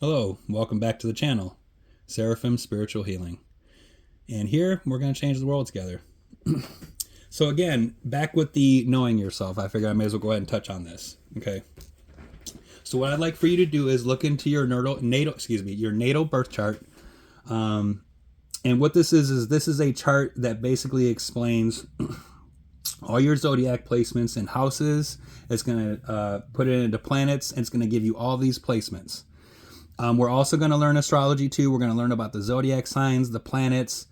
Hello, welcome back to the channel, Seraphim Spiritual Healing. And here, we're going to change the world together. So again, back with the knowing yourself, I figure I may as well go ahead and touch on this. Okay. So what I'd like for you to do is look into your natal birth chart. And what this is this is a chart that basically explains all your zodiac placements and houses. It's going to put it into planets, and it's going to give you all these placements. We're also going to learn astrology too. We're going to learn about the zodiac signs, the planets,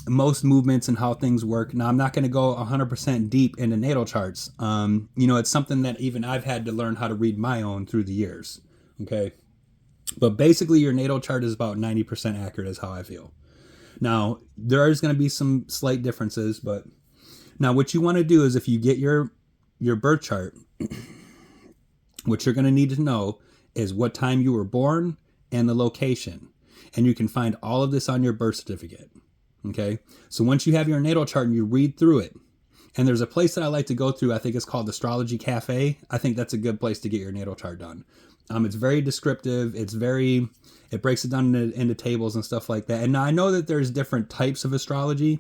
most movements and how things work. Now, I'm not going to go 100% deep into natal charts. It's something that even I've had to learn how to read my own through the years. Okay. But basically your natal chart is about 90% accurate is how I feel. Now, there is going to be some slight differences, but now what you want to do is if you get your birth chart, what you're going to need to know is what time you were born and the location. And you can find all of this on your birth certificate. Okay. So once you have your natal chart and you read through it, and there's a place that I like to go through, I think it's called Astrology Cafe. I think that's a good place to get your natal chart done. It's very descriptive. It breaks it down into tables and stuff like that. And now I know that there's different types of astrology.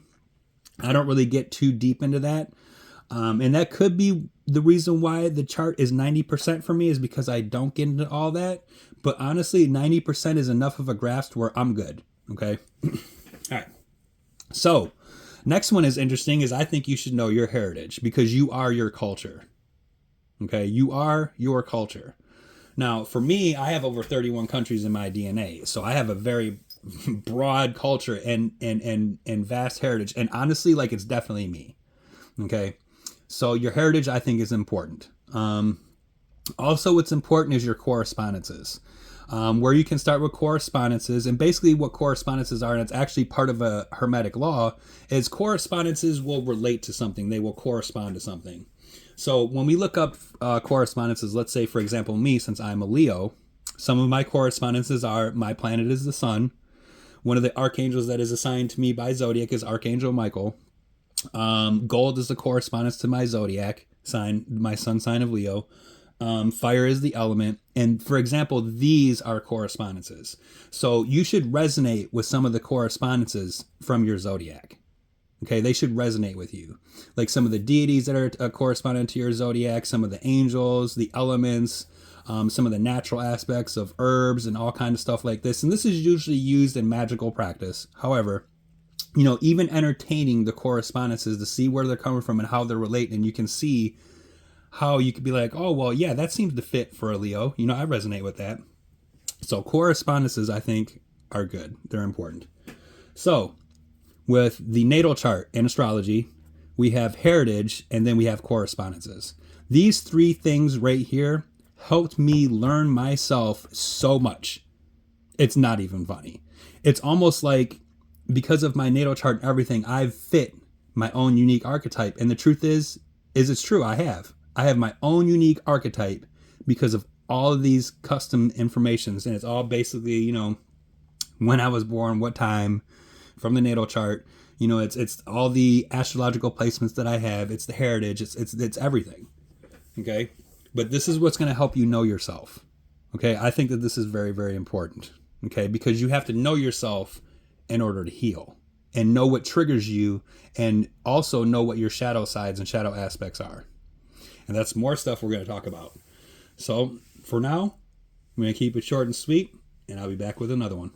I don't really get too deep into that. And that could be the reason why the chart is 90% for me, is because I don't get into all that. But honestly, 90% is enough of a grasp where I'm good. Okay. All right. So next one is interesting, is I think you should know your heritage, because you are your culture. Okay. You are your culture. Now, for me, I have over 31 countries in my DNA. So I have a very broad culture and vast heritage. And honestly, it's definitely me. Okay. So your heritage, I think, is important. Also, what's important is your correspondences, where you can start with correspondences. And basically what correspondences are, and it's actually part of a Hermetic law, is correspondences will relate to something. They will correspond to something. So when we look up correspondences, let's say, for example, me, since I'm a Leo, some of my correspondences are my planet is the sun. One of the archangels that is assigned to me by Zodiac is Archangel Michael. Gold is the correspondence to my zodiac sign, my sun sign of Leo. Fire is the element. And for example, these are correspondences. So you should resonate with some of the correspondences from your zodiac. Okay. They should resonate with you. Like some of the deities that are correspondent to your zodiac, some of the angels, the elements, some of the natural aspects of herbs and all kinds of stuff like this. And this is usually used in magical practice. However, even entertaining the correspondences to see where they're coming from and how they're relating. And you can see how you could be like, oh, well, yeah, that seems to fit for a Leo. I resonate with that. So correspondences, I think, are good. They're important. So with the natal chart and astrology, we have heritage, and then we have correspondences. These three things right here helped me learn myself so much. It's not even funny. It's almost like, because of my natal chart and everything, I've fit my own unique archetype. And the truth is it's true. I have my own unique archetype because of all of these custom informations. And it's all basically, when I was born, what time, from the natal chart. It's all the astrological placements that I have. It's the heritage. It's everything. Okay. But this is what's going to help you know yourself. Okay. I think that this is very, very important. Okay. Because you have to know yourself in order to heal, and know what triggers you, and also know what your shadow sides and shadow aspects are. And that's more stuff we're going to talk about. So for now, I'm going to keep it short and sweet, and I'll be back with another one.